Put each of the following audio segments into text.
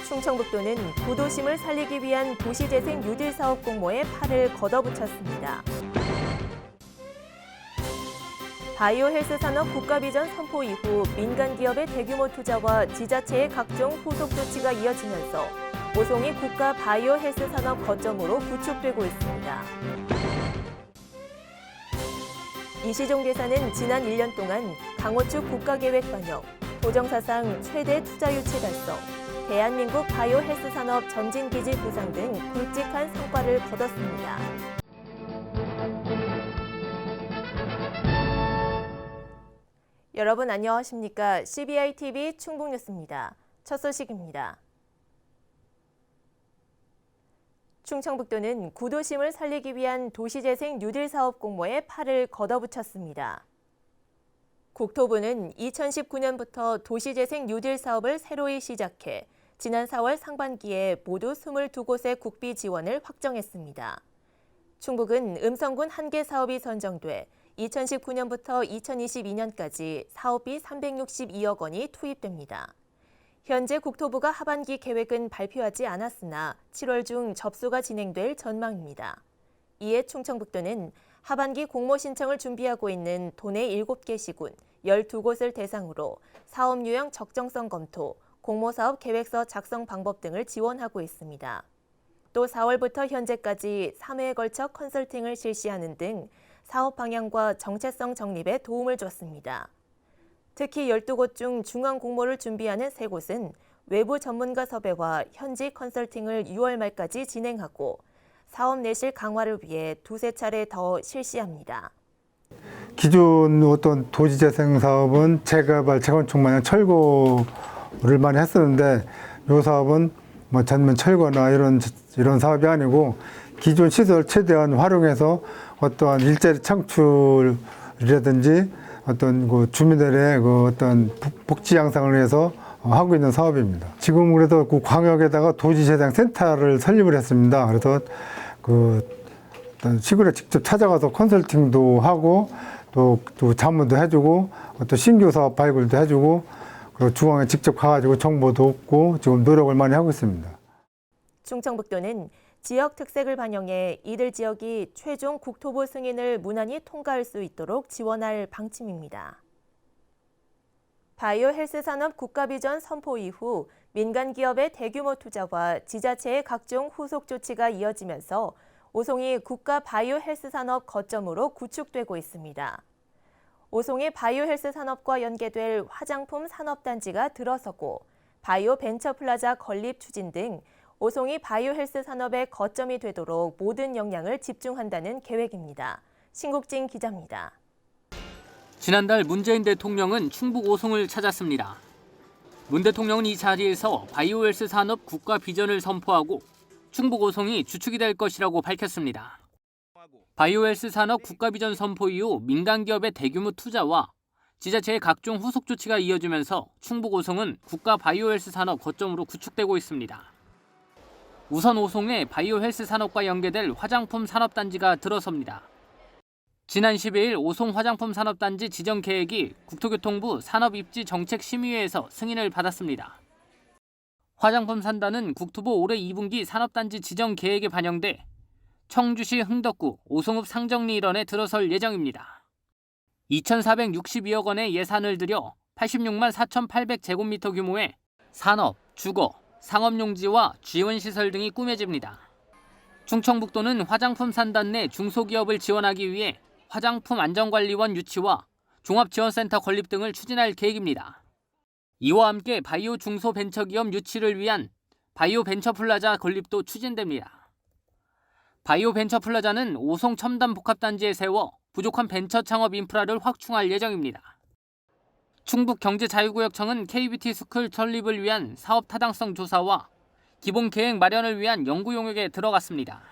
충청북도는 구도심을 살리기 위한 도시재생 뉴딜 사업 공모에 팔을 걷어붙였습니다. 바이오 헬스 산업 국가 비전 선포 이후 민간 기업의 대규모 투자와 지자체의 각종 후속 조치가 이어지면서 오송이 국가 바이오 헬스 산업 거점으로 구축되고 있습니다. 이시종 대사는 지난 1년 동안 강호축 국가계획 반영, 도정사상 최대 투자 유치 달성, 대한민국 바이오 헬스 산업 전진기지 부상 등 굵직한 성과를 거뒀습니다. 여러분 안녕하십니까? CBI-TV 충북뉴스입니다. 첫 소식입니다. 충청북도는 구도심을 살리기 위한 도시재생 뉴딜 사업 공모에 팔을 걷어붙였습니다. 국토부는 2019년부터 도시재생 뉴딜 사업을 새로이 시작해 지난 4월 상반기에 모두 22곳의 국비 지원을 확정했습니다. 충북은 음성군 1개 사업이 선정돼 2019년부터 2022년까지 사업비 362억 원이 투입됩니다. 현재 국토부가 하반기 계획은 발표하지 않았으나 7월 중 접수가 진행될 전망입니다. 이에 충청북도는 하반기 공모 신청을 준비하고 있는 도내 7개 시군 12곳을 대상으로 사업 유형 적정성 검토, 공모사업 계획서 작성 방법 등을 지원하고 있습니다. 또 4월부터 현재까지 3회에 걸쳐 컨설팅을 실시하는 등 사업 방향과 정체성 정립에 도움을 줬습니다. 특히 12곳 중 중앙 공모를 준비하는 3곳은 외부 전문가 섭외와 현지 컨설팅을 6월 말까지 진행하고 사업 내실 강화를 위해 2-3차례 더 실시합니다. 기존 어떤 도시재생 사업은 재개발, 재건축 마냥 철거를 많이 했었는데 이 사업은 뭐 전면 철거나 이런 사업이 아니고 기존 시설 최대한 활용해서 어떠한 일자리 창출이라든지 어떤 그 주민들의 그 어떤 복지 향상을 위해서 하고 있는 사업입니다. 지금 그래도 그 광역에다가 도시재생 센터를 설립을 했습니다. 그래서 그 어떤 시골에 직접 찾아가서 컨설팅도 하고 또 자문도 해주고 또 신규 사업 발굴도 해주고 그리고 중앙에 직접 가가지고 정보도 얻고 지금 노력을 많이 하고 있습니다. 충청북도는 지역 특색을 반영해 이들 지역이 최종 국토부 승인을 무난히 통과할 수 있도록 지원할 방침입니다. 바이오 헬스 산업 국가 비전 선포 이후 민간 기업의 대규모 투자와 지자체의 각종 후속 조치가 이어지면서 오송이 국가 바이오 헬스 산업 거점으로 구축되고 있습니다. 오송이 바이오 헬스 산업과 연계될 화장품 산업단지가 들어서고 바이오 벤처 플라자 건립 추진 등 오송이 바이오 헬스 산업의 거점이 되도록 모든 역량을 집중한다는 계획입니다. 신국진 기자입니다. 지난달 문재인 대통령은 충북 오송을 찾았습니다. 문 대통령은 이 자리에서 바이오 헬스 산업 국가 비전을 선포하고 충북 오송이 주축이 될 것이라고 밝혔습니다. 바이오 헬스 산업 국가 비전 선포 이후 민간 기업의 대규모 투자와 지자체의 각종 후속 조치가 이어지면서 충북 오송은 국가 바이오 헬스 산업 거점으로 구축되고 있습니다. 우선 오송에 바이오 헬스 산업과 연계될 화장품 산업단지가 들어섭니다. 지난 12일 오송 화장품 산업단지 지정 계획이 국토교통부 산업입지정책심의회에서 승인을 받았습니다. 화장품 산단은 국토부 올해 2분기 산업단지 지정 계획에 반영돼 청주시 흥덕구 오송읍 상정리 일원에 들어설 예정입니다. 2,462억 원의 예산을 들여 86만 4,800제곱미터 규모의 산업, 주거, 상업용지와 지원시설 등이 꾸며집니다. 충청북도는 화장품 산단 내 중소기업을 지원하기 위해 화장품 안전관리원 유치와 종합지원센터 건립 등을 추진할 계획입니다. 이와 함께 바이오 중소벤처기업 유치를 위한 바이오 벤처플라자 건립도 추진됩니다. 바이오 벤처플라자는 오송 첨단 복합단지에 세워 부족한 벤처 창업 인프라를 확충할 예정입니다. 충북경제자유구역청은 K뷰티 스쿨 설립을 위한 사업 타당성 조사와 기본 계획 마련을 위한 연구 용역에 들어갔습니다.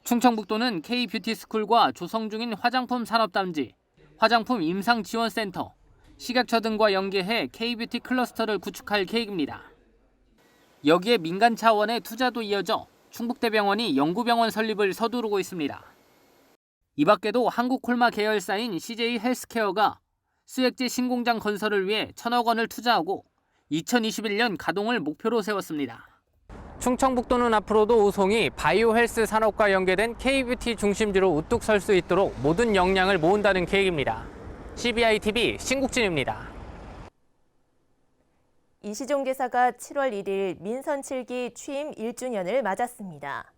충청북도는 K뷰티 스쿨과 조성 중인 화장품 산업단지, 화장품 임상지원센터, 식약처 등과 연계해 K뷰티 클러스터를 구축할 계획입니다. 여기에 민간 차원의 투자도 이어져 충북대병원이 연구병원 설립을 서두르고 있습니다. 이 밖에도 한국콜마 계열사인 CJ 헬스케어가 수액제 신공장 건설을 위해 1,000억 원을 투자하고 2021년 가동을 목표로 세웠습니다. 충청북도는 앞으로도 우송이 바이오 헬스 산업과 연계된 K뷰티 중심지로 우뚝 설 수 있도록 모든 역량을 모은다는 계획입니다. CBI-TV 신국진입니다. 이시종 지사가 7월 1일 민선 7기 취임 1주년을 맞았습니다.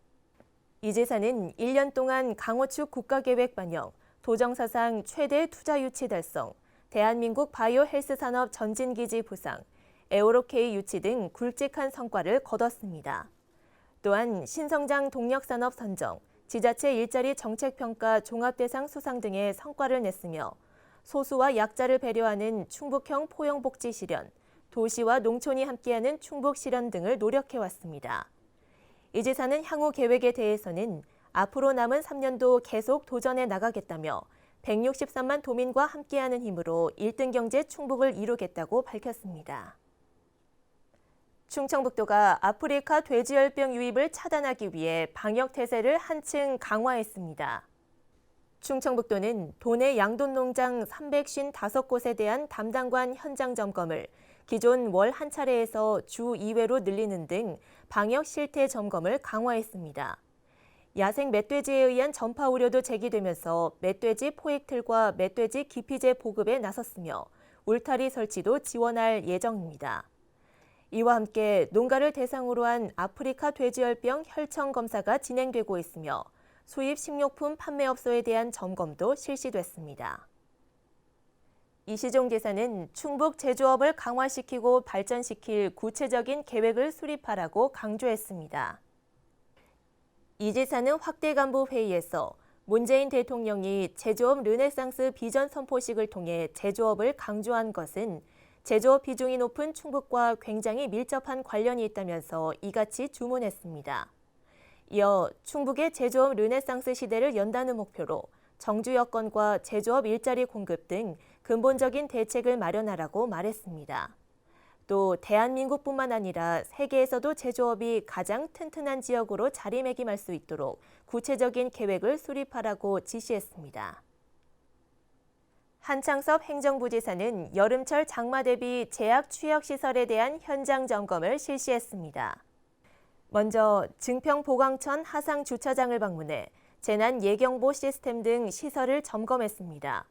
이 지사는 1년 동안 강호축 국가계획 반영, 도정사상 최대 투자 유치 달성, 대한민국 바이오 헬스 산업 전진기지 부상, 에어로K 유치 등 굵직한 성과를 거뒀습니다. 또한 신성장 동력산업 선정, 지자체 일자리 정책평가 종합대상 수상 등의 성과를 냈으며 소수와 약자를 배려하는 충북형 포용복지 실현, 도시와 농촌이 함께하는 충북 실현 등을 노력해왔습니다. 이 지사는 향후 계획에 대해서는 앞으로 남은 3년도 계속 도전해 나가겠다며 163만 도민과 함께하는 힘으로 1등 경제 충북을 이루겠다고 밝혔습니다. 충청북도가 아프리카 돼지열병 유입을 차단하기 위해 방역 태세를 한층 강화했습니다. 충청북도는 도내 양돈농장 355곳에 대한 담당관 현장 점검을 기존 월 한 차례에서 주 2회로 늘리는 등 방역 실태 점검을 강화했습니다. 야생 멧돼지에 의한 전파 우려도 제기되면서 멧돼지 포획틀과 멧돼지 기피제 보급에 나섰으며 울타리 설치도 지원할 예정입니다. 이와 함께 농가를 대상으로 한 아프리카 돼지열병 혈청 검사가 진행되고 있으며 수입 식료품 판매업소에 대한 점검도 실시됐습니다. 이시종 지사는 충북 제조업을 강화시키고 발전시킬 구체적인 계획을 수립하라고 강조했습니다. 이 지사는 확대 간부 회의에서 문재인 대통령이 제조업 르네상스 비전 선포식을 통해 제조업을 강조한 것은 제조업 비중이 높은 충북과 굉장히 밀접한 관련이 있다면서 이같이 주문했습니다. 이어 충북의 제조업 르네상스 시대를 연다는 목표로 정주 여건과 제조업 일자리 공급 등 근본적인 대책을 마련하라고 말했습니다. 또 대한민국뿐만 아니라 세계에서도 제조업이 가장 튼튼한 지역으로 자리매김할 수 있도록 구체적인 계획을 수립하라고 지시했습니다. 한창섭 행정부지사는 여름철 장마 대비 제약 취약시설에 대한 현장 점검을 실시했습니다. 먼저 증평보광천 하상주차장을 방문해 재난 예경보 시스템 등 시설을 점검했습니다.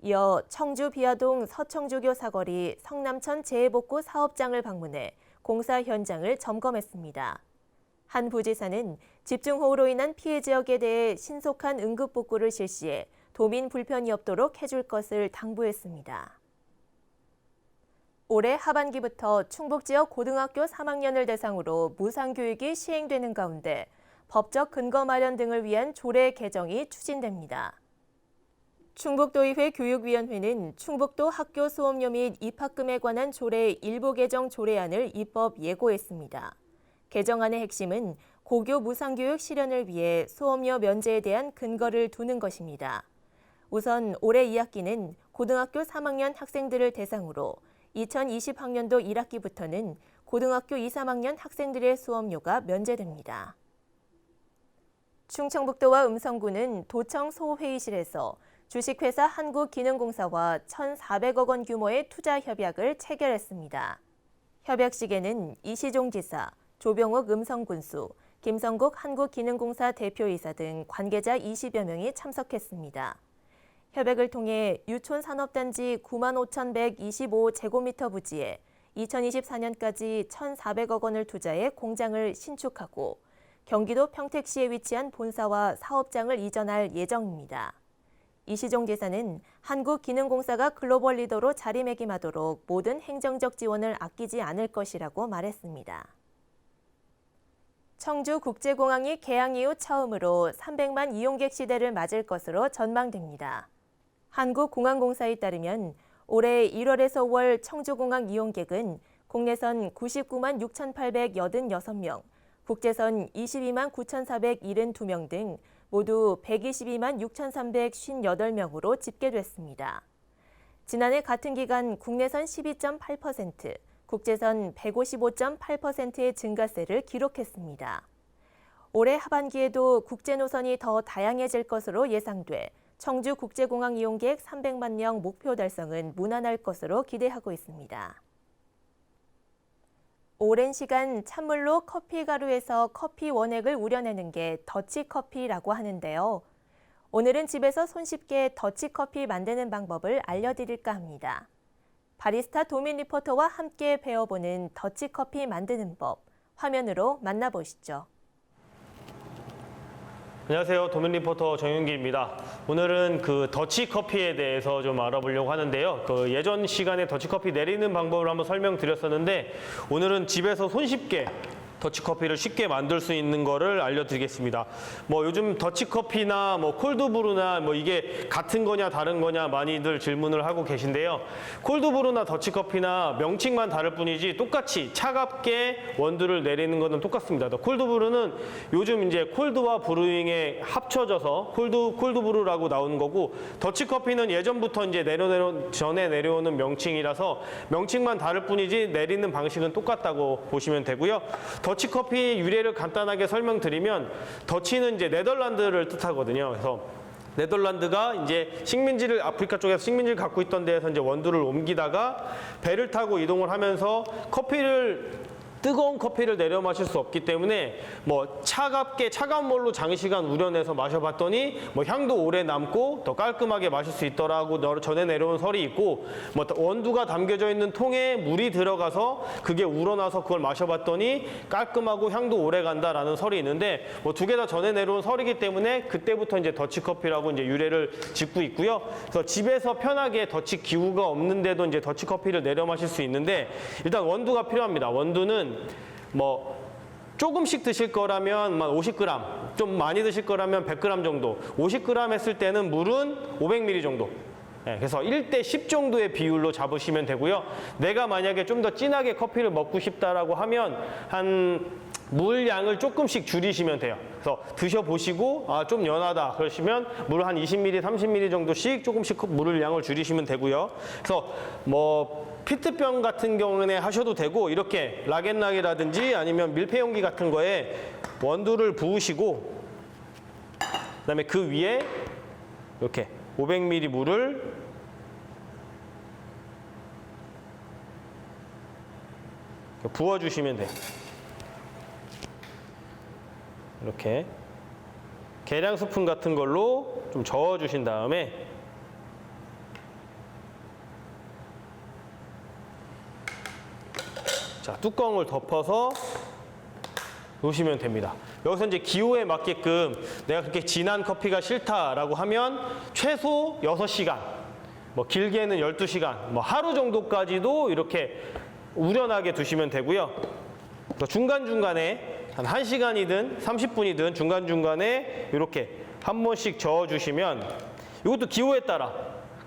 이어 청주 비화동 서청주교 사거리 성남천 재해복구 사업장을 방문해 공사 현장을 점검했습니다. 한 부지사는 집중호우로 인한 피해 지역에 대해 신속한 응급복구를 실시해 도민 불편이 없도록 해줄 것을 당부했습니다. 올해 하반기부터 충북 지역 고등학교 3학년을 대상으로 무상교육이 시행되는 가운데 법적 근거 마련 등을 위한 조례 개정이 추진됩니다. 충북도의회 교육위원회는 충북도 학교 수업료 및 입학금에 관한 조례 일부 개정 조례안을 입법 예고했습니다. 개정안의 핵심은 고교 무상교육 실현을 위해 수업료 면제에 대한 근거를 두는 것입니다. 우선 올해 2학기는 고등학교 3학년 학생들을 대상으로 2020학년도 1학기부터는 고등학교 2, 3학년 학생들의 수업료가 면제됩니다. 충청북도와 음성군은 도청 소회의실에서 주식회사 한국기능공사와 1,400억 원 규모의 투자 협약을 체결했습니다. 협약식에는 이시종 지사, 조병욱 음성군수, 김성국 한국기능공사 대표이사 등 관계자 20여 명이 참석했습니다. 협약을 통해 유촌산업단지 95,125제곱미터 부지에 2024년까지 1,400억 원을 투자해 공장을 신축하고 경기도 평택시에 위치한 본사와 사업장을 이전할 예정입니다. 이시종 지사는 한국기능공사가 글로벌 리더로 자리매김하도록 모든 행정적 지원을 아끼지 않을 것이라고 말했습니다. 청주국제공항이 개항 이후 처음으로 300만 이용객 시대를 맞을 것으로 전망됩니다. 한국공항공사에 따르면 올해 1월에서 5월 청주공항 이용객은 국내선 99만 6,886명, 국제선 22만 9,472명 등 모두 122만 6,358명으로 집계됐습니다. 지난해 같은 기간 국내선 12.8%, 국제선 155.8%의 증가세를 기록했습니다. 올해 하반기에도 국제 노선이 더 다양해질 것으로 예상돼 청주국제공항 이용객 300만 명 목표 달성은 무난할 것으로 기대하고 있습니다. 오랜 시간 찬물로 커피 가루에서 커피 원액을 우려내는 게 더치커피라고 하는데요. 오늘은 집에서 손쉽게 더치커피 만드는 방법을 알려드릴까 합니다. 바리스타 도민 리포터와 함께 배워보는 더치커피 만드는 법, 화면으로 만나보시죠. 안녕하세요. 도민 리포터 정윤기입니다. 오늘은 그 더치커피에 대해서 좀 알아보려고 하는데요. 그 예전 시간에 더치커피 내리는 방법을 한번 설명드렸었는데 오늘은 집에서 손쉽게 더치커피를 쉽게 만들 수 있는 거를 알려드리겠습니다. 뭐 요즘 더치커피나 뭐 콜드브루나 뭐 이게 같은 거냐 다른 거냐 많이들 질문을 하고 계신데요. 콜드브루나 더치커피나 명칭만 다를 뿐이지 똑같이 차갑게 원두를 내리는 거는 똑같습니다. 콜드브루는 요즘 이제 콜드와 브루잉에 합쳐져서 콜드브루라고 나오는 거고, 더치커피는 예전부터 이제 전에 내려오는 명칭이라서 명칭만 다를 뿐이지 내리는 방식은 똑같다고 보시면 되고요. 더치커피 유래를 간단하게 설명드리면, 더치는 이제 네덜란드를 뜻하거든요. 그래서 네덜란드가 이제 식민지를, 아프리카 쪽에서 식민지를 갖고 있던 데에서 이제 원두를 옮기다가 배를 타고 이동을 하면서 뜨거운 커피를 내려 마실 수 없기 때문에 뭐 차가운 물로 장시간 우려내서 마셔봤더니 뭐 향도 오래 남고 더 깔끔하게 마실 수 있더라고 전해 내려온 설이 있고, 뭐 원두가 담겨져 있는 통에 물이 들어가서 그게 우러나서 그걸 마셔봤더니 깔끔하고 향도 오래 간다라는 설이 있는데, 뭐 두 개 다 전해 내려온 설이기 때문에 그때부터 이제 더치커피라고 이제 유래를 짓고 있고요. 그래서 집에서 편하게 더치 기구가 없는데도 이제 더치커피를 내려 마실 수 있는데, 일단 원두가 필요합니다. 원두는 뭐 조금씩 드실 거라면 50g, 좀 많이 드실 거라면 100g 정도, 50g 했을 때는 물은 500ml 정도. 그래서 1대10 정도의 비율로 잡으시면 되고요. 내가 만약에 좀 더 진하게 커피를 먹고 싶다라고 하면 물 양을 조금씩 줄이시면 돼요. 그래서 드셔보시고 좀 연하다 그러시면 물 한 20ml, 30ml 정도씩 조금씩 물을 양을 줄이시면 되고요. 그래서 뭐 피트병 같은 경우에 하셔도 되고, 이렇게 락앤락이라든지 아니면 밀폐용기 같은 거에 원두를 부으시고, 그다음에 그 위에 이렇게 500ml 물을 부어주시면 돼요. 이렇게 계량 스푼 같은 걸로 좀 저어주신 다음에 자, 뚜껑을 덮어서 놓으시면 됩니다. 여기서 이제 기호에 맞게끔 내가 그렇게 진한 커피가 싫다라고 하면 최소 6시간, 뭐 길게는 12시간, 뭐 하루 정도까지도 이렇게 우려나게 두시면 되고요. 중간중간에 한 1시간이든 30분이든 중간중간에 이렇게 한 번씩 저어주시면, 이것도 기호에 따라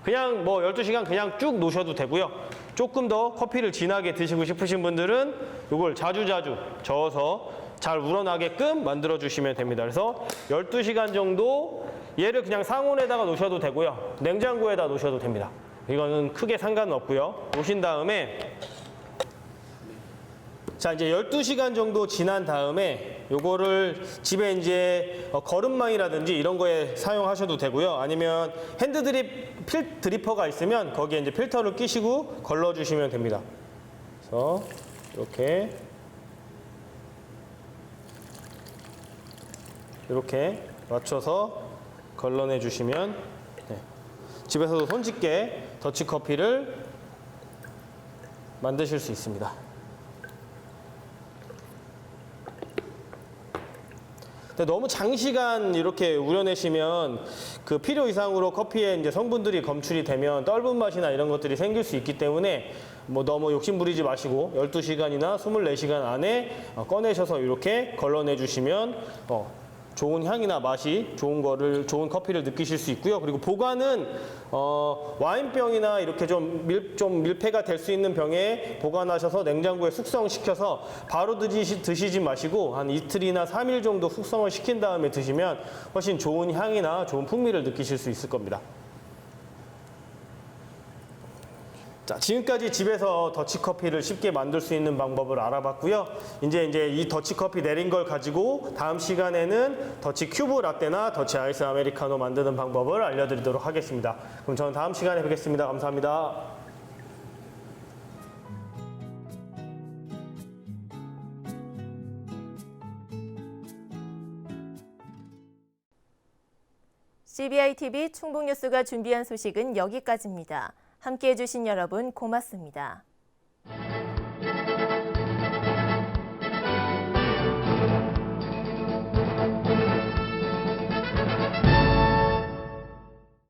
그냥 뭐 12시간 그냥 쭉 놓으셔도 되고요. 조금 더 커피를 진하게 드시고 싶으신 분들은 이걸 자주자주 저어서 잘 우러나게끔 만들어 주시면 됩니다. 그래서 12시간 정도 얘를 그냥 상온에다가 놓으셔도 되고요. 냉장고에다 놓으셔도 됩니다. 이거는 크게 상관은 없고요. 놓으신 다음에 자, 이제 12시간 정도 지난 다음에 요거를 집에 이제 거름망이라든지 이런 거에 사용하셔도 되고요. 아니면 핸드 드리퍼가 있으면 거기에 이제 필터를 끼시고 걸러 주시면 됩니다. 그래서 이렇게 맞춰서 걸러내 주시면 집에서도 손쉽게 더치커피를 만드실 수 있습니다. 근데 너무 장시간 이렇게 우려내시면 그 필요 이상으로 커피에 이제 성분들이 검출이 되면 떫은 맛이나 이런 것들이 생길 수 있기 때문에 뭐 너무 욕심 부리지 마시고 12시간이나 24시간 안에 꺼내셔서 이렇게 걸러내 주시면 좋은 향이나 맛이 좋은 커피를 느끼실 수 있고요. 그리고 보관은 와인병이나 이렇게 좀 밀폐가 될 수 있는 병에 보관하셔서 냉장고에 숙성시켜서 바로 드시지 마시고 한 이틀이나 3일 정도 숙성을 시킨 다음에 드시면 훨씬 좋은 향이나 좋은 풍미를 느끼실 수 있을 겁니다. 자, 지금까지 집에서 더치커피를 쉽게 만들 수 있는 방법을 알아봤고요. 이제 이 더치커피 내린 걸 가지고 다음 시간에는 더치 큐브 라떼나 더치 아이스 아메리카노 만드는 방법을 알려드리도록 하겠습니다. 그럼 저는 다음 시간에 뵙겠습니다. 감사합니다. CBI TV 충북뉴스가 준비한 소식은 여기까지입니다. 함께해 주신 여러분 고맙습니다.